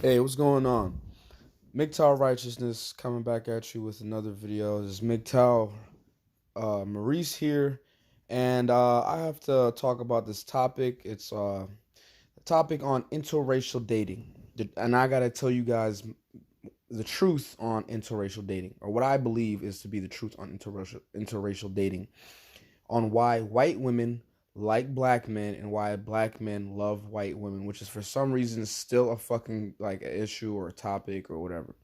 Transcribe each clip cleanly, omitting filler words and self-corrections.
Hey, what's going on? Mgtow Righteousness coming back at you with another video. This is Mgtow Maurice here, and I have to talk about this topic. It's a topic on interracial dating, and I gotta tell you guys the truth on interracial dating, or what I believe is to be the truth on interracial dating, on why white women like black men and why black men love white women, which is for some reason still a fucking like an issue or a topic or whatever.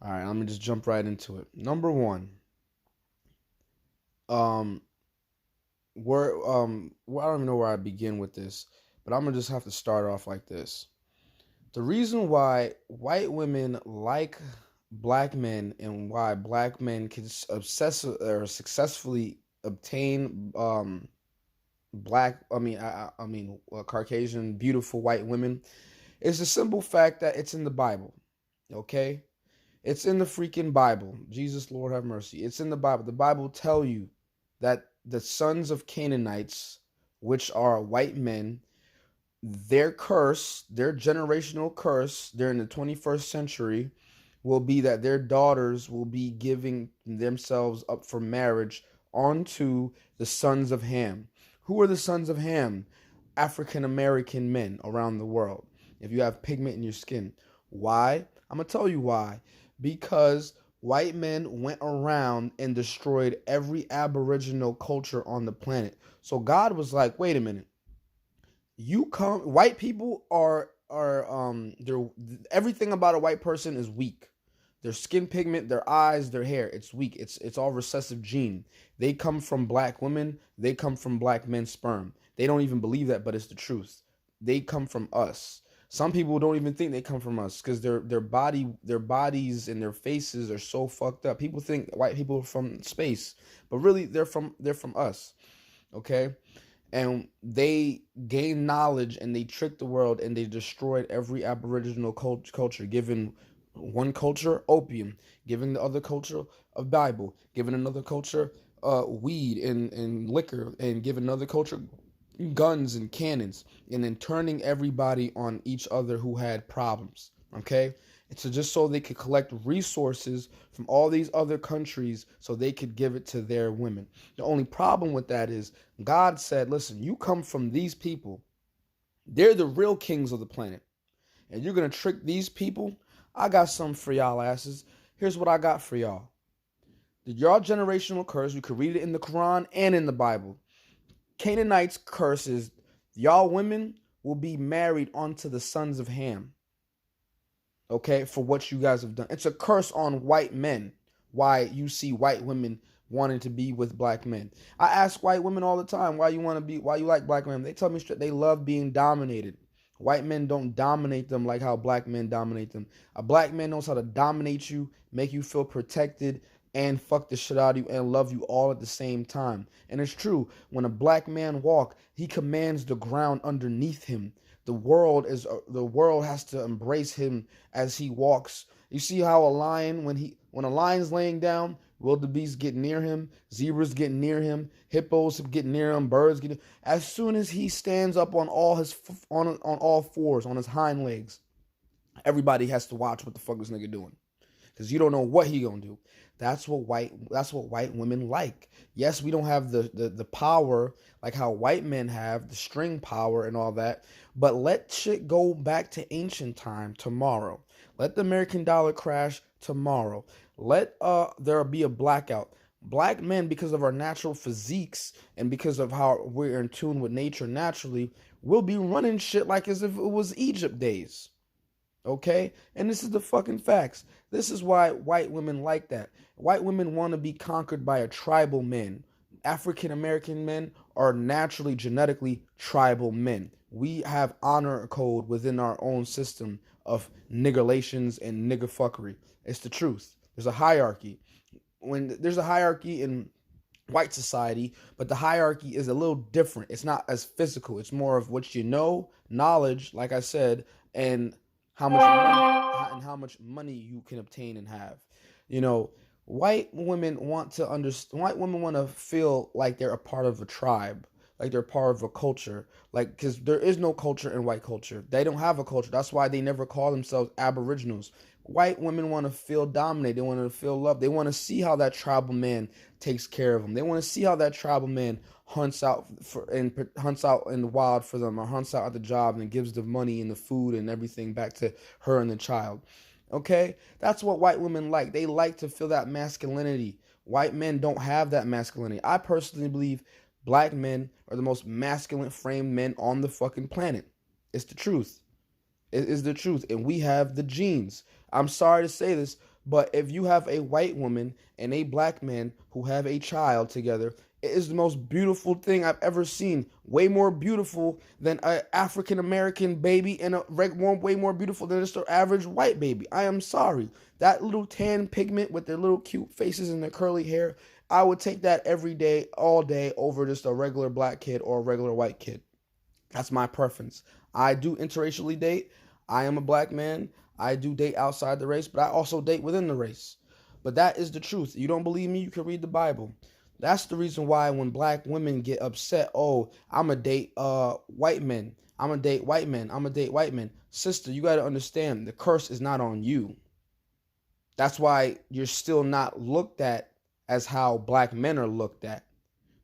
All right, let me just jump right into it. Number one, um, well, I don't even know where I begin with this, but I'm gonna just have to start off like this. The reason why white women like black men and why black men can obsess or successfully obtain Caucasian beautiful white women is the simple fact that it's in the Bible. Okay, it's in the freaking Bible. Jesus, Lord have mercy. It's in the Bible. The Bible tell you that the sons of Canaanites, which are white men, their curse, their generational curse during the 21st century will be that their daughters will be giving themselves up for marriage onto the sons of Ham. Who are the sons of Ham? African American men around the world. If you have pigment in your skin. Why? I'm going to tell you why. Because white men went around and destroyed every aboriginal culture on the planet. So God was like, wait a minute. You come white people are they're everything about a white person is weak. Their skin pigment, their eyes, their hair, it's weak. It's all recessive gene. They come from black women, they come from black men's sperm. They don't even believe that, but it's the truth. They come from us. Some people don't even think they come from us because their bodies and their faces are so fucked up. People think white people are from space, but really they're from us. Okay? And they gained knowledge and they tricked the world and they destroyed every aboriginal culture, giving one culture opium, giving the other culture a Bible, giving another culture weed and liquor, and giving another culture guns and cannons, and then turning everybody on each other who had problems. Okay? It's just so they could collect resources from all these other countries so they could give it to their women. The only problem with that is God said, listen, you come from these people. They're the real kings of the planet. And you're going to trick these people? I got something for y'all asses. Here's what I got for y'all. Y'all generational curse, you can read it in the Quran and in the Bible. Canaanites curse is y'all women will be married onto the sons of Ham. Okay, for what you guys have done. It's a curse on white men. Why you see white women wanting to be with black men. I ask white women all the time why you like black men. They tell me straight they love being dominated. White men don't dominate them like how black men dominate them. A black man knows how to dominate you, make you feel protected, and fuck the shit out of you and love you all at the same time. And it's true, when a black man walks, he commands the ground underneath him. The world has to embrace him as he walks. You see how a lion, when a lion's laying down, wildebeests get near him, zebras get near him, hippos get near him, birds get. As soon as he stands up on all fours, on his hind legs, everybody has to watch what the fuck this nigga doing, because you don't know what he gonna do. That's what white women like. Yes, we don't have the power like how white men have, the string power and all that, but let shit go back to ancient time tomorrow. Let the American dollar crash tomorrow. Let there be a blackout. Black men, because of our natural physiques and because of how we're in tune with nature naturally, will be running shit like as if it was Egypt days. Okay? And this is the fucking facts. This is why white women like that. White women want to be conquered by a tribal man. African American men are naturally, genetically tribal men. We have honor code within our own system of niggerlations and nigger fuckery. It's the truth. There's a hierarchy. When there's a hierarchy in white society, but the hierarchy is a little different. It's not as physical. It's more of what you know, knowledge, like I said, and how much money you can obtain and have. You know, white women want to feel like they're a part of a tribe. like they're part of a culture. Like, because there is no culture in white culture. They don't have a culture. That's why they never call themselves aboriginals. White women want to feel dominated. They want to feel loved. They want to see how that tribal man takes care of them. They want to see how that tribal man hunts out in the wild for them, or hunts out at the job and gives the money and the food and everything back to her and the child. Okay, that's what white women like. They like to feel that masculinity. White men don't have that masculinity. I personally believe black men are the most masculine framed men on the fucking planet. It's the truth. It is the truth. And we have the genes. I'm sorry to say this, but if you have a white woman and a black man who have a child together, it is the most beautiful thing I've ever seen. Way more beautiful than an African American baby, and way more beautiful than just an average white baby. I am sorry. That little tan pigment with their little cute faces and their curly hair, I would take that every day, all day, over just a regular black kid or a regular white kid. That's my preference. I do interracially date. I am a black man. I do date outside the race, but I also date within the race. But that is the truth. You don't believe me? You can read the Bible. That's the reason why when black women get upset, oh, I'm going to date white men. I'm going to date white men. I'm going to date white men. Sister, you got to understand, the curse is not on you. That's why you're still not looked at as how black men are looked at.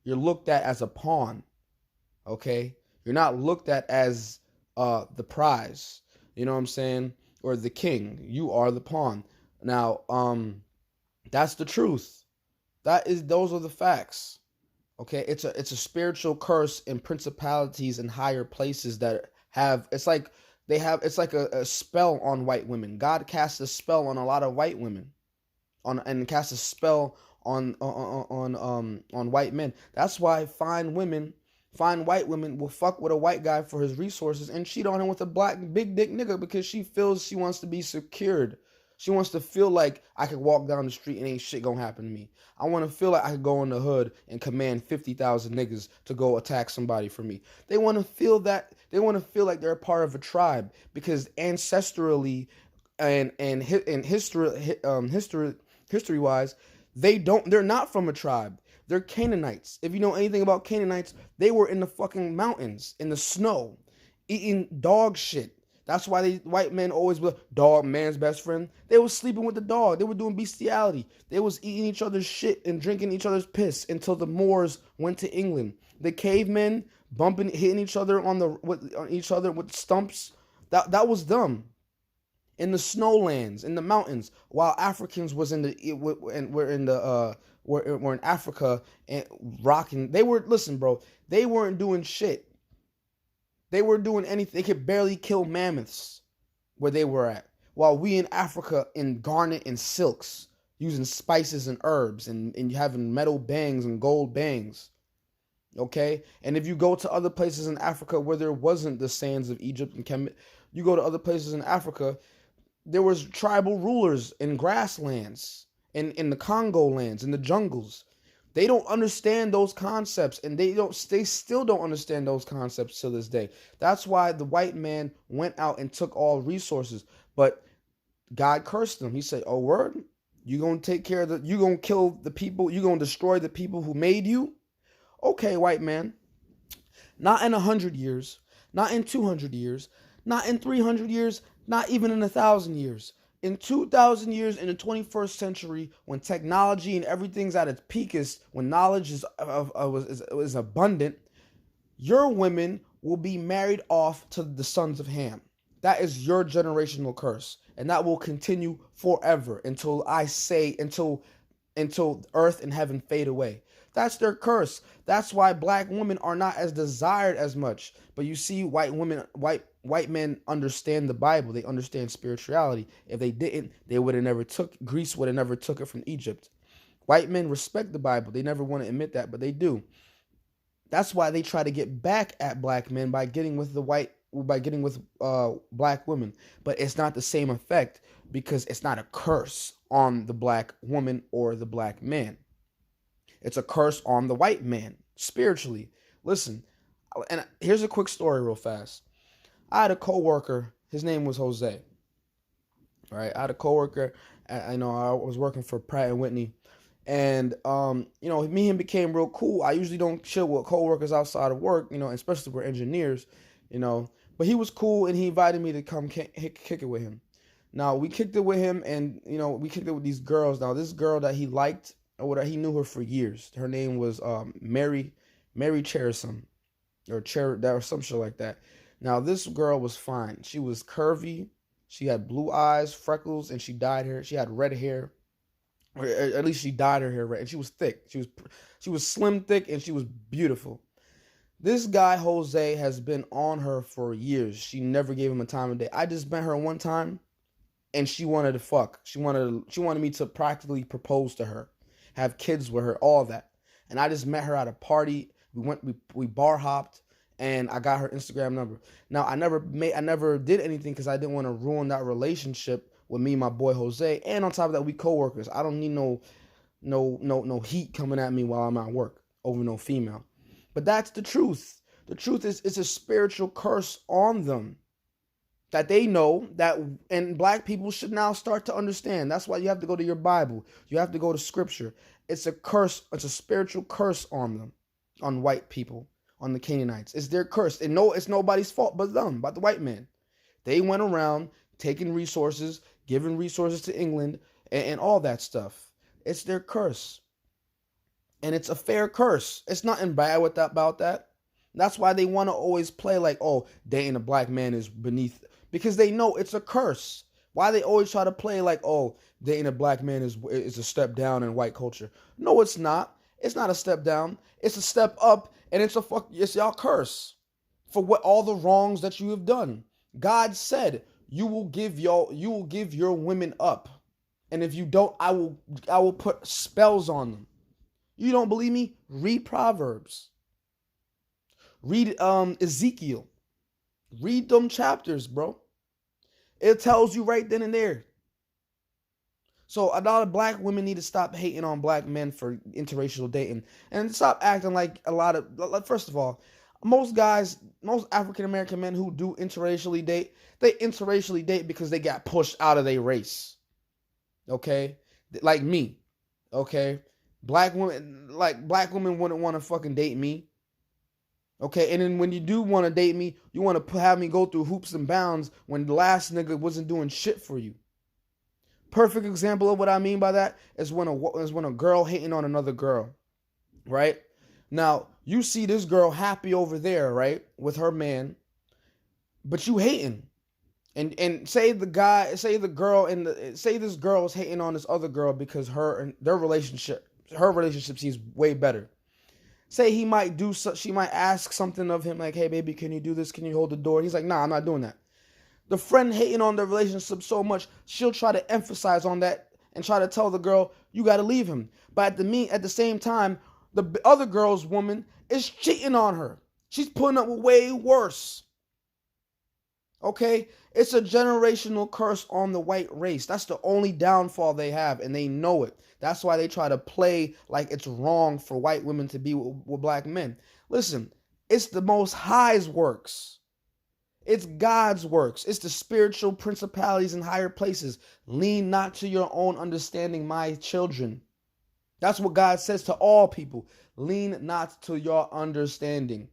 You're looked at as a pawn, okay? You're not looked at as the prize, you know what I'm saying? Or the king. You are the pawn. Now, that's the truth. Those are the facts. Okay, it's a spiritual curse in principalities and higher places that have it's like a spell on white women. God casts a spell on a lot of white women, and casts a spell on white men. That's why fine white women will fuck with a white guy for his resources and cheat on him with a black big dick nigga, because she feels she wants to be secured. She wants to feel like I could walk down the street and ain't shit gonna happen to me. I want to feel like I could go in the hood and command 50,000 niggas to go attack somebody for me. They want to feel that. They want to feel like they're a part of a tribe, because ancestrally and history wise, they're not from a tribe. They're Canaanites. If you know anything about Canaanites, they were in the fucking mountains, in the snow, eating dog shit. That's why white men always were dog man's best friend. They was sleeping with the dog. They were doing bestiality. They was eating each other's shit and drinking each other's piss until the Moors went to England. The cavemen hitting each other with stumps. That was them. In the snowlands, in the mountains, while Africans were in Africa and rocking. Listen, bro. They weren't doing shit. They weren't doing anything. They could barely kill mammoths where they were at. While we in Africa in garnet and silks, using spices and herbs and having metal bangs and gold bangs. Okay? And if you go to other places in Africa where there wasn't the sands of Egypt and Kemet, you go to other places in Africa, there was tribal rulers in grasslands, in the Congo lands, in the jungles. They don't understand those concepts, and they still don't understand those concepts to this day. That's why the white man went out and took all resources, but God cursed them. He said, "Oh, word, you gonna you gonna kill the people, you gonna destroy the people who made you? Okay, white man, not in 100 years, not in 200 years, not in 300 years, not even in 1,000 years. In 2,000 years, in the 21st century, when technology and everything's at its peakest, when knowledge is abundant, your women will be married off to the sons of Ham. That is your generational curse, and that will continue forever until earth and heaven fade away. That's their curse. That's why black women are not as desired as much. But you see, white men understand the Bible. They understand spirituality. If they didn't, Greece would have never took it from Egypt. White men respect the Bible. They never want to admit that, but they do. That's why they try to get back at black men by getting with black women. But it's not the same effect, because it's not a curse on the black woman or the black man. It's a curse on the white man, spiritually. Listen, and here's a quick story real fast. I had a coworker, his name was Jose. All right, I had a coworker, I was working for Pratt & Whitney, And me and him became real cool. I usually don't chill with coworkers outside of work, especially if we're engineers, you know. But he was cool, and he invited me to come kick it with him. Now we kicked it with him, and we kicked it with these girls. Now this girl that he liked, or what, he knew her for years. Her name was Mary Cherison, or some shit like that. Now this girl was fine. She was curvy. She had blue eyes, freckles, and she dyed her. She had red hair, or at least she dyed her hair red. And she was thick. She was slim, thick, and she was beautiful. This guy Jose has been on her for years. She never gave him a time of day. I just met her one time, and she wanted to fuck. She wanted me to practically propose to her, have kids with her, all that. And I just met her at a party. We bar hopped, and I got her Instagram number. Now I never did anything because I didn't want to ruin that relationship with me and my boy Jose. And on top of that, we coworkers. I don't need no heat coming at me while I'm at work over no female. But that's the truth. The truth is, it's a spiritual curse on them that they know that, and black people should now start to understand. That's why you have to go to your Bible. You have to go to scripture. It's a curse. It's a spiritual curse on them, on white people, on the Canaanites. It's their curse. And no, it's nobody's fault but them, but the white man. They went around taking resources, giving resources to England, and all that stuff. It's their curse. And it's a fair curse. It's nothing bad about that. That's why they want to always play like, oh, dating a black man is beneath, because they know it's a curse. Why they always try to play like, oh, dating a black man is a step down in white culture. No, it's not. It's not a step down. It's a step up, and it's y'all curse for what all the wrongs that you have done. God said, you will give your women up. And if you don't, I will put spells on them. You don't believe me? Read Proverbs. Read Ezekiel. Read them chapters, bro. It tells you right then and there. So a lot of black women need to stop hating on black men for interracial dating and stop acting like first of all, most African American men who do interracially date, they interracially date because they got pushed out of their race. Okay? Like me. Okay? Black women wouldn't want to fucking date me. Okay, and then when you do want to date me, you want to have me go through hoops and bounds when the last nigga wasn't doing shit for you. Perfect example of what I mean by that is when a girl hating on another girl, right? Now, you see this girl happy over there, right, with her man, but you hating. And say this girl is hating on this other girl because her relationship seems way better. Say she might ask something of him like, hey baby, can you do this? Can you hold the door? He's like, nah, I'm not doing that. The friend hating on the relationship so much, she'll try to emphasize on that and try to tell the girl, you got to leave him. But at the same time, the other girl's woman is cheating on her. She's putting up with way worse. Okay? It's a generational curse on the white race. That's the only downfall they have, and they know it. That's why they try to play like it's wrong for white women to be with black men. Listen, it's the Most High's works. It's God's works. It's the spiritual principalities in higher places. Lean not to your own understanding, my children. That's what God says to all people. Lean not to your understanding.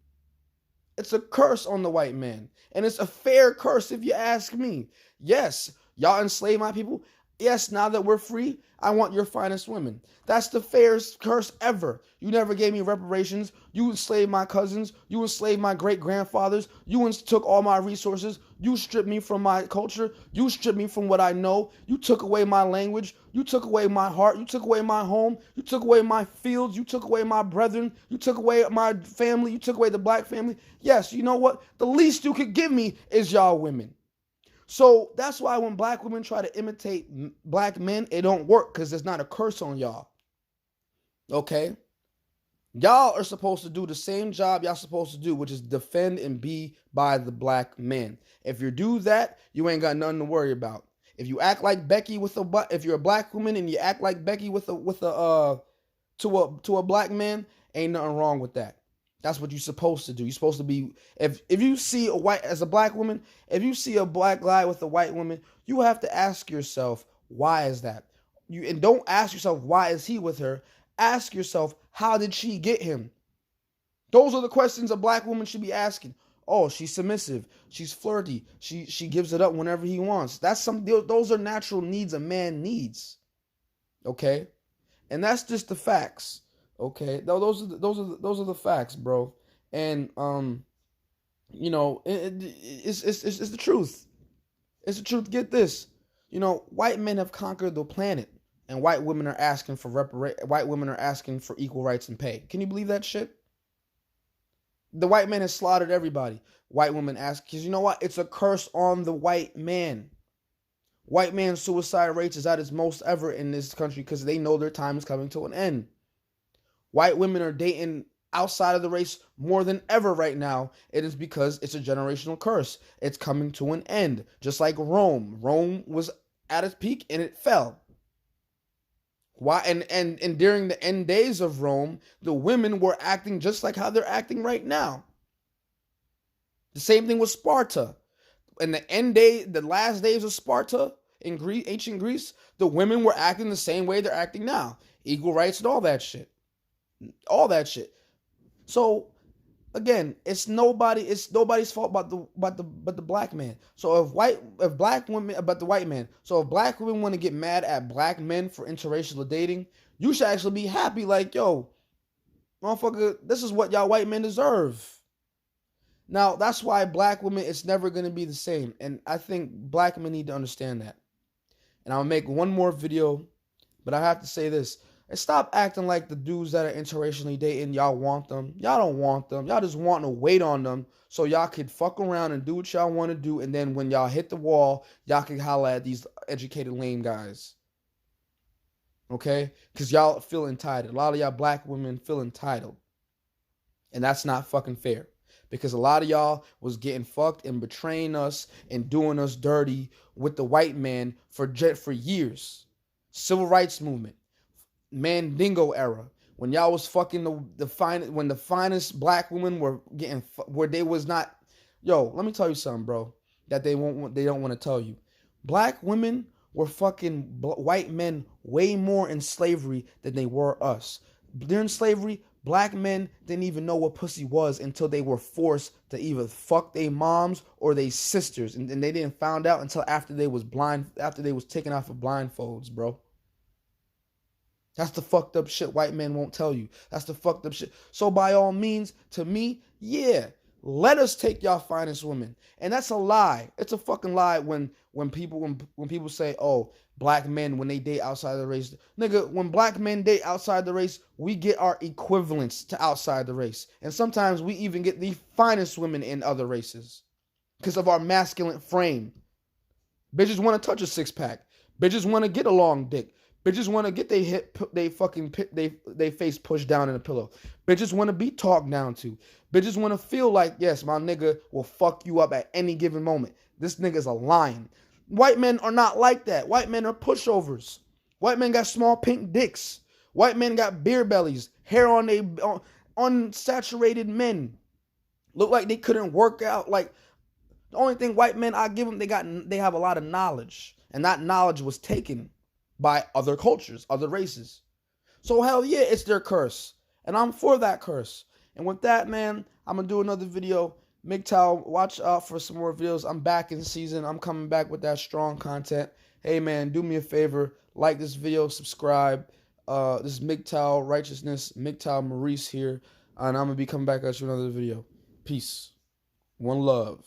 It's a curse on the white man. And it's a fair curse if you ask me. Yes, y'all enslave my people. Yes, now that we're free, I want your finest women. That's the fairest curse ever. You never gave me reparations. You enslaved my cousins. You enslaved my great-grandfathers. You took all my resources. You stripped me from my culture. You stripped me from what I know. You took away my language. You took away my heart. You took away my home. You took away my fields. You took away my brethren. You took away my family. You took away the black family. Yes, you know what? The least you could give me is y'all women. So that's why when black women try to imitate black men, it don't work because there's not a curse on y'all. Okay? Y'all are supposed to do the same job y'all supposed to do, which is defend and be by the black man. If you do that, you ain't got nothing to worry about. If you act like Becky if you're a black woman and you act like Becky to a black man, ain't nothing wrong with that. That's what you're supposed to do. You're supposed to be, if you see as a black woman, if you see a black guy with a white woman, you have to ask yourself, why is that? and don't ask yourself, why is he with her? Ask yourself, how did she get him? Those are the questions a black woman should be asking. Oh, she's submissive. She's flirty. She gives it up whenever he wants. Those are natural needs a man needs. Okay? And that's just the facts. Okay? Those are the facts, bro. And it's the truth. It's the truth. Get this. White men have conquered the planet, and white women are asking for white women are asking for equal rights and pay. Can you believe that shit? The white man has slaughtered everybody. White women ask, because you know what? It's a curse on the white man. White man suicide rates is at its most ever in this country because they know their time is coming to an end. White women are dating outside of the race more than ever right now. It is because it's a generational curse. It's coming to an end. Just like Rome. Rome was at its peak and it fell. Why? And during the end days of Rome, the women were acting just like how they're acting right now. The same thing with Sparta. In the last days of Sparta in ancient Greece, the women were acting the same way they're acting now. Equal rights and all that shit. All that shit. So again, it's nobody's fault but the black man. So if black women about the white man. So if black women want to get mad at black men for interracial dating, you should actually be happy, like, yo, motherfucker, this is what y'all white men deserve. Now, that's why black women, it's never going to be the same. And I think black men need to understand that. And I'll make one more video, but I have to say this. And stop acting like the dudes that are interracially dating, y'all want them. Y'all don't want them. Y'all just want to wait on them so y'all could fuck around and do what y'all want to do. And then when y'all hit the wall, y'all can holler at these educated lame guys. Okay? Because y'all feel entitled. A lot of y'all black women feel entitled. And that's not fucking fair. Because a lot of y'all was getting fucked and betraying us and doing us dirty with the white man for years. Civil rights movement. Mandingo era, when y'all was fucking when the finest black women were getting where they was not. Yo, let me tell you something, bro, that they don't want to tell you. Black women were fucking white men way more in slavery than they were us. During slavery, black men didn't even know what pussy was until they were forced to either fuck their moms or their sisters, and they didn't find out until after they was taken off of blindfolds, bro. That's the fucked up shit white men won't tell you. That's the fucked up shit. So by all means, to me, yeah, let us take y'all finest women. And that's a lie. It's a fucking lie when people say, oh, black men, when they date outside the race. Nigga, when black men date outside the race, we get our equivalents to outside the race. And sometimes we even get the finest women in other races because of our masculine frame. Bitches want to touch a six-pack. Bitches want to get a long dick. Bitches want to get they face pushed down in a pillow. Bitches want to be talked down to. Bitches want to feel like, yes, my nigga will fuck you up at any given moment. This nigga's a lion. White men are not like that. White men are pushovers. White men got small pink dicks. White men got beer bellies. Hair on they unsaturated men. Look like they couldn't work out. Like, the only thing white men I give them, they have a lot of knowledge. And that knowledge was taken by other cultures, other races. So hell yeah, it's their curse. And I'm for that curse. And with that, man, I'm going to do another video. Mgtow, watch out for some more videos. I'm back in season. I'm coming back with that strong content. Hey, man, do me a favor. Like this video, subscribe. This is Mgtow Righteousness, Mgtow Maurice here. And I'm going to be coming back at you with another video. Peace. One love.